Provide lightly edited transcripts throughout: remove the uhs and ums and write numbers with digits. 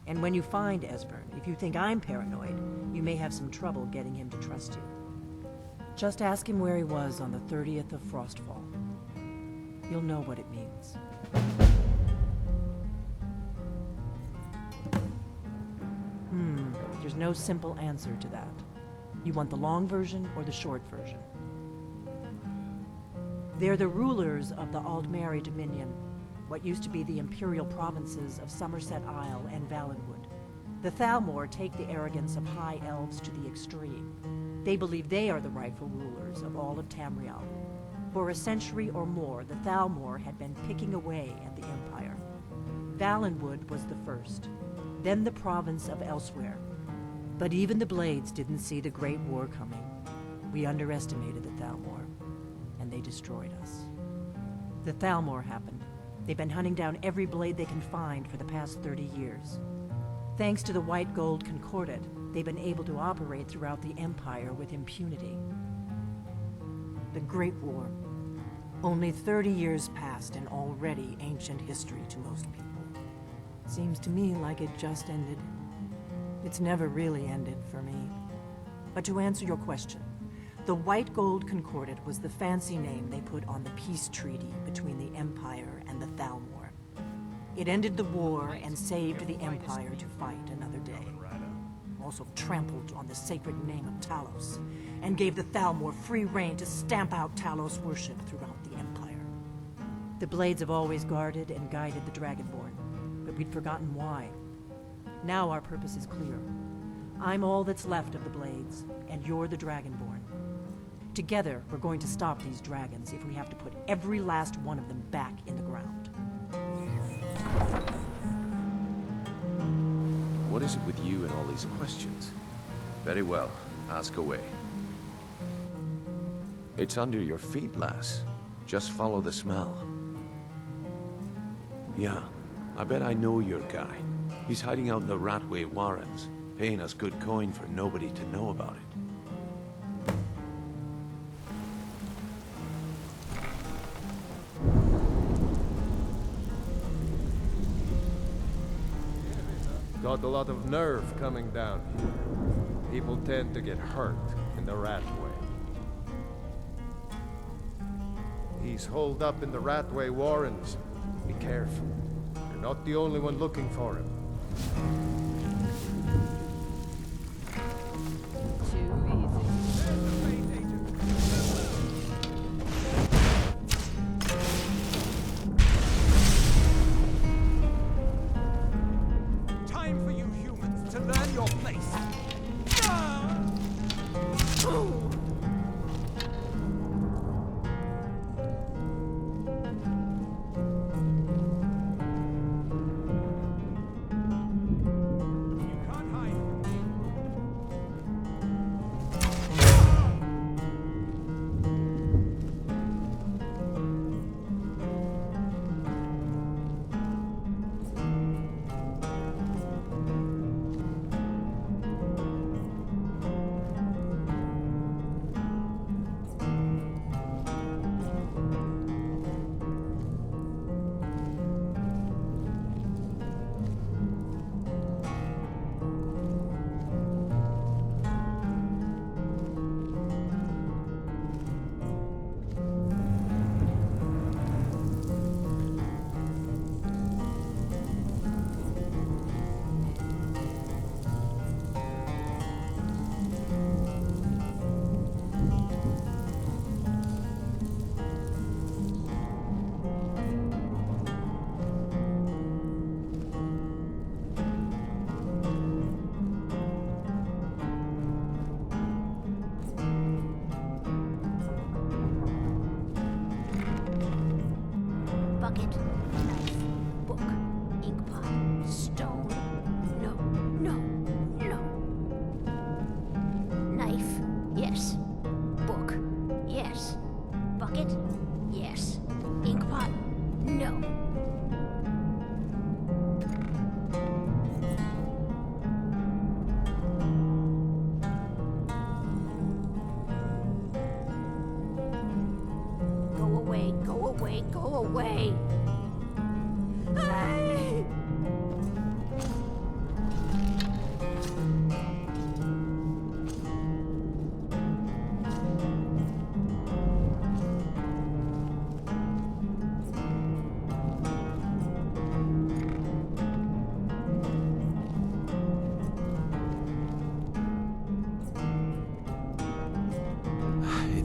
And when you find Esbern, if you think I'm paranoid, you may have some trouble getting him to trust you. Just ask him where he was on the 30th of Frostfall. You'll know what it means. There's no simple answer to that. You want the long version or the short version? They're the rulers of the Aldmeri Dominion, what used to be the imperial provinces of Somerset Isle and Valenwood. The Thalmor take the arrogance of high elves to the extreme. They believe they are the rightful rulers of all of Tamriel. For a century or more, the Thalmor had been picking away at the Empire. Valenwood was the first, then the province of Elsewhere. But even the Blades didn't see the Great War coming. We underestimated the Thalmor, and they destroyed us. The Thalmor happened. They've been hunting down every blade they can find for the past 30 years. Thanks to the White Gold Concordat, they've been able to operate throughout the Empire with impunity. The Great War. Only 30 years passed and already ancient history to most people. Seems to me like it just ended. It's never really ended for me. But to answer your question, the White Gold Concordat was the fancy name they put on the peace treaty between the Empire and the Thalmor. It ended the war and saved the Empire to fight another day. Also trampled on the sacred name of Talos, and gave the Thalmor free rein to stamp out Talos worship throughout the Empire. The Blades have always guarded and guided the Dragonborn, but we'd forgotten why. Now our purpose is clear. I'm all that's left of the Blades, and you're the Dragonborn. Together, we're going to stop these dragons if we have to put every last one of them back in the ground. What is it with you and all these questions? Very well, ask away. It's under your feet, lass. Just follow the smell. Yeah, I bet I know your guy. He's hiding out in the Ratway Warrens, paying us good coin for nobody to know about it. Got a lot of nerve coming down here. People tend to get hurt in the Ratway. He's holed up in the Ratway Warrens. Be careful. You're not the only one looking for him. Time for you humans to learn your place. Bucket, knife, book, inkpot, stone. No, no, no. Knife, yes. Book, yes. Bucket, yes. Inkpot, no. Go away, go away, go away. Hey!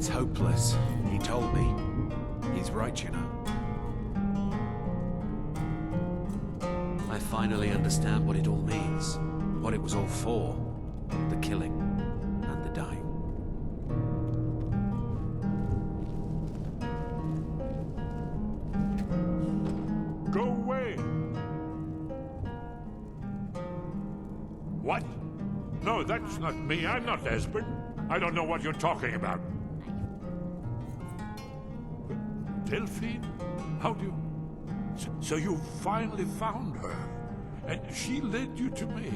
It's hopeless. He told me. He's right, you know. I finally understand what it all means. What it was all for. The killing and the dying. Go away! What? No, that's not me. I'm not Esbern. I don't know what you're talking about. Delphine? How do you... So you finally found her, and she led you to me.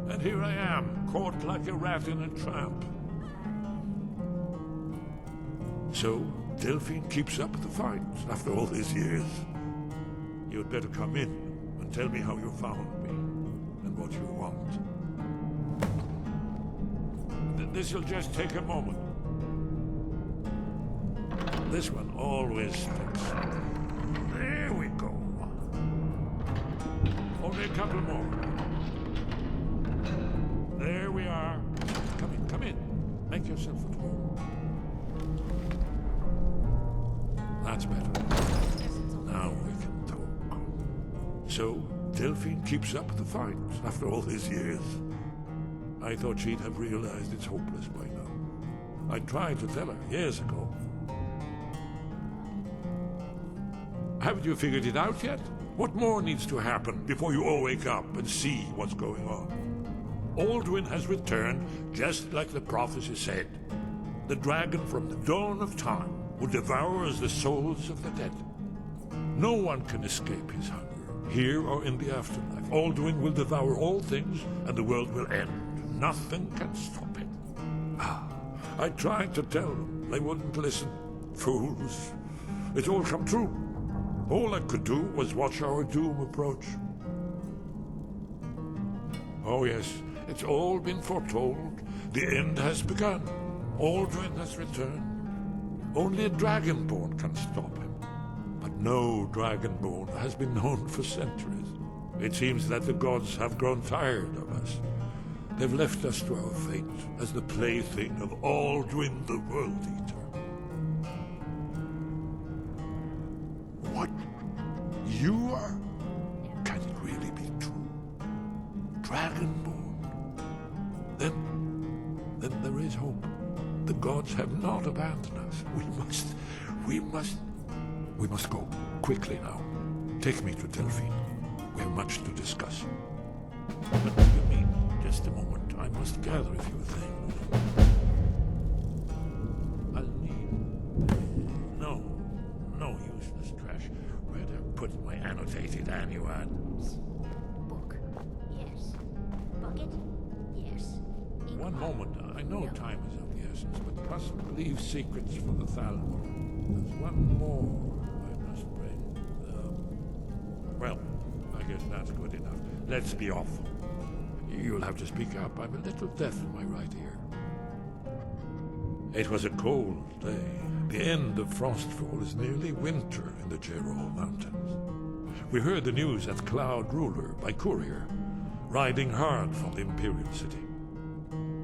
And here I am, caught like a rat in a trap. So, Delphine keeps up the fight after all these years. You'd better come in and tell me how you found me, and what you want. This'll just take a moment. This one always sticks. There we go. Only a couple more. There we are. Come in, come in. Make yourself at home. That's better. Now we can talk. So, Delphine keeps up the fight after all these years. I thought she'd have realized it's hopeless by now. I tried to tell her years ago. Haven't you figured it out yet? What more needs to happen before you all wake up and see what's going on? Alduin has returned just like the prophecy said. The dragon from the dawn of time who devours the souls of the dead. No one can escape his hunger, here or in the afterlife. Alduin will devour all things and the world will end. Nothing can stop it. I tried to tell them. They wouldn't listen. Fools. It's all come true. All I could do was watch our doom approach. Oh yes, it's all been foretold. The end has begun. Alduin has returned. Only a dragonborn can stop him. But no dragonborn has been known for centuries. It seems that the gods have grown tired of us. They've left us to our fate as the plaything of Alduin the World Eater. What? You are? Can it really be true? Dragonborn? Then there is hope. The gods have not abandoned us. We must go. Quickly now. Take me to Delphine. We have much to discuss. What do you mean? Just a moment. I must gather a few things. I'll need... No useless trash. Where'd I put my annotated annuad? Book. Yes. Bucket. Yes. Ink One pot. moment. I know No. time is of the essence, but must leave secrets for the Thalmor. There's one more I must bring. Well, I guess that's good enough. Let's be off. You'll have to speak up. I'm a little deaf in my right ear. It was a cold day. The end of Frostfall is nearly winter in the Gerol Mountains. We heard the news at Cloud Ruler by courier, riding hard from the Imperial City.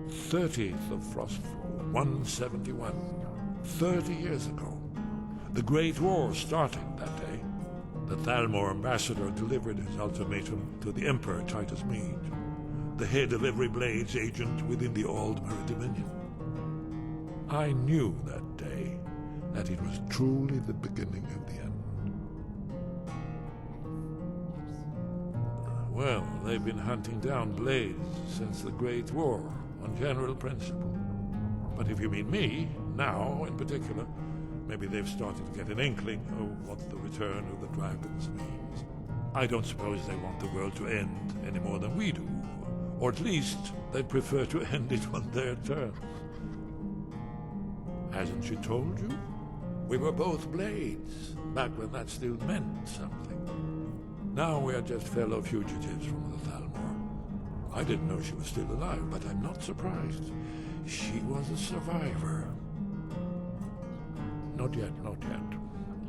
30th of Frostfall, 171. 30 years ago. The Great War started that day. The Thalmor ambassador delivered his ultimatum to the Emperor Titus Mede, the head of every Blades agent within the Aldmeri Dominion. I knew that day that it was truly the beginning of the end. Well, they've been hunting down Blades since the Great War, on general principle. But if you mean me, now in particular, maybe they've started to get an inkling of what the return of the dragons means. I don't suppose they want the world to end any more than we do. Or at least they'd prefer to end it on their terms. Hasn't she told you? We were both Blades, back when that still meant something. Now we are just fellow fugitives from the Thalmor. I didn't know she was still alive, but I'm not surprised. She was a survivor. Not yet, not yet.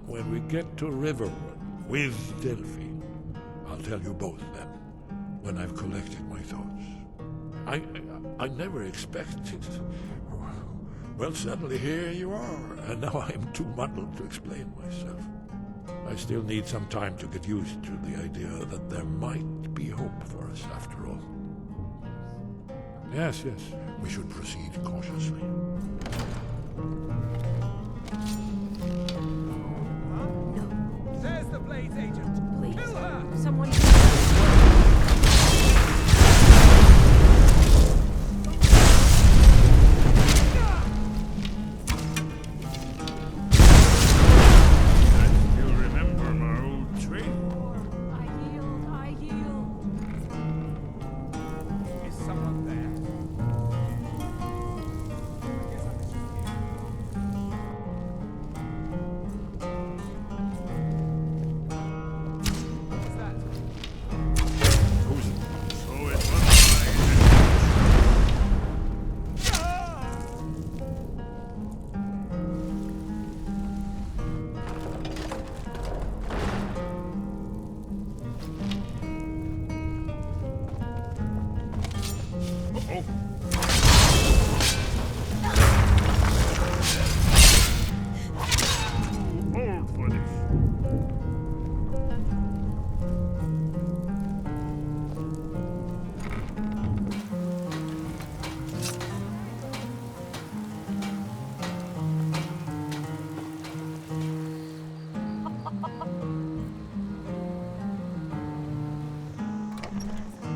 When we get to Riverwood with Delphine, I'll tell you both then, when I've collected my thoughts. I never expected... Well, suddenly here you are, and now I'm too muddled to explain myself. I still need some time to get used to the idea that there might be hope for us after all. Yes, we should proceed cautiously. There's the Blades agent. Please. Kill her! Someone... You remember my old trick? I healed. Is someone there? I guess I was just here. What was that? Who's it? Oh, it was old for this.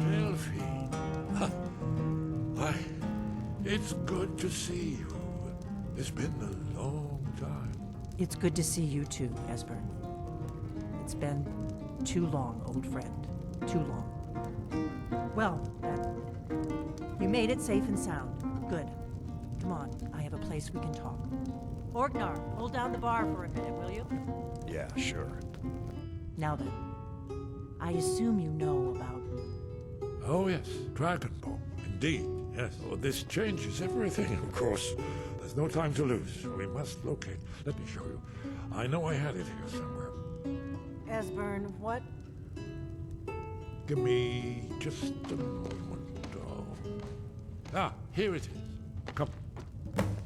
Delphine. Why, it's good to see you. It's been a long time. It's good to see you too, Esbern. It's been too long, old friend. Too long. Well, you made it safe and sound. Good. Come on, I have a place we can talk. Orgnar, hold down the bar for a minute, will you? Yeah, sure. Now then, I assume you know about... Oh, yes, Dragonborn. Indeed, yes. Oh, this changes everything, of course. There's no time to lose. We must locate. Let me show you. I know I had it here somewhere. Esbern, what? Give me just a moment. Oh. Here it is. Come.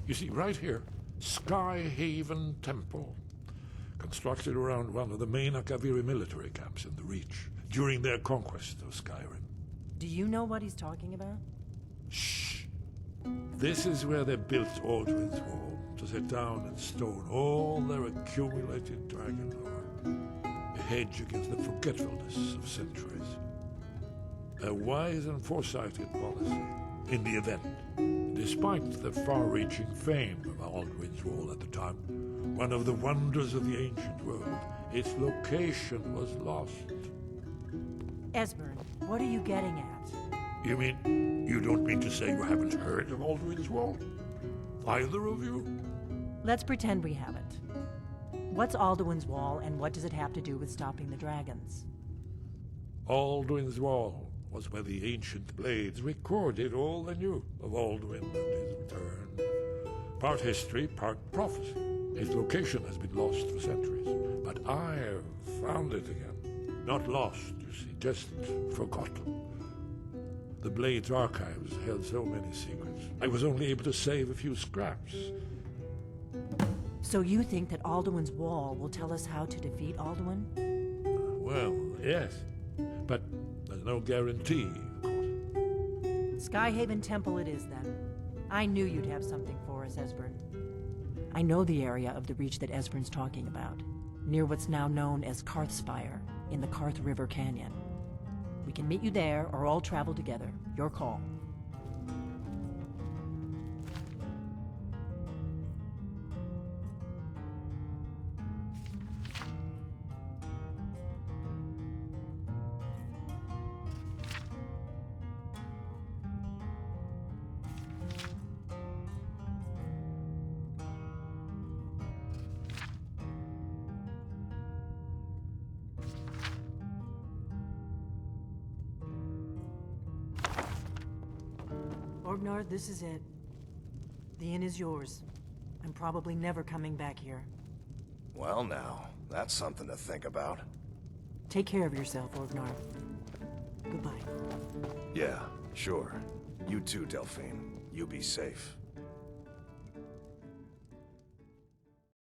You see, right here, Skyhaven Temple. Constructed around one of the main Akaviri military camps in the Reach during their conquest of Skyrim. Do you know what he's talking about? Shh. This is where they built Aldrin's Wall, to set down in stone all their accumulated dragon lore. A hedge against the forgetfulness of centuries. A wise and foresighted policy in the event. Despite the far-reaching fame of Aldrin's Wall at the time, one of the wonders of the ancient world, its location was lost. Esbern, what are you getting at? You mean, you don't mean to say you haven't heard of Aldrin's Wall? Either of you? Let's pretend we haven't. What's Alduin's Wall, and what does it have to do with stopping the dragons? Aldrin's Wall was where the ancient blades recorded all they knew of Aldwin and his return. Part history, part prophecy. His location has been lost for centuries, but I have found it again. Not lost, you see, just forgotten. The Blades archives held so many secrets. I was only able to save a few scraps. So you think that Alduin's Wall will tell us how to defeat Alduin? Well, yes, but there's no guarantee, of course. Skyhaven Temple it is, then. I knew you'd have something for us, Esbern. I know the area of the Reach that Esbern's talking about, near what's now known as Karthspire, in the Karth River Canyon. We can meet you there, or all travel together. Your call. Orgnar, this is it. The inn is yours. I'm probably never coming back here. Well now, that's something to think about. Take care of yourself, Orgnar. Goodbye. Yeah, sure. You too, Delphine. You be safe.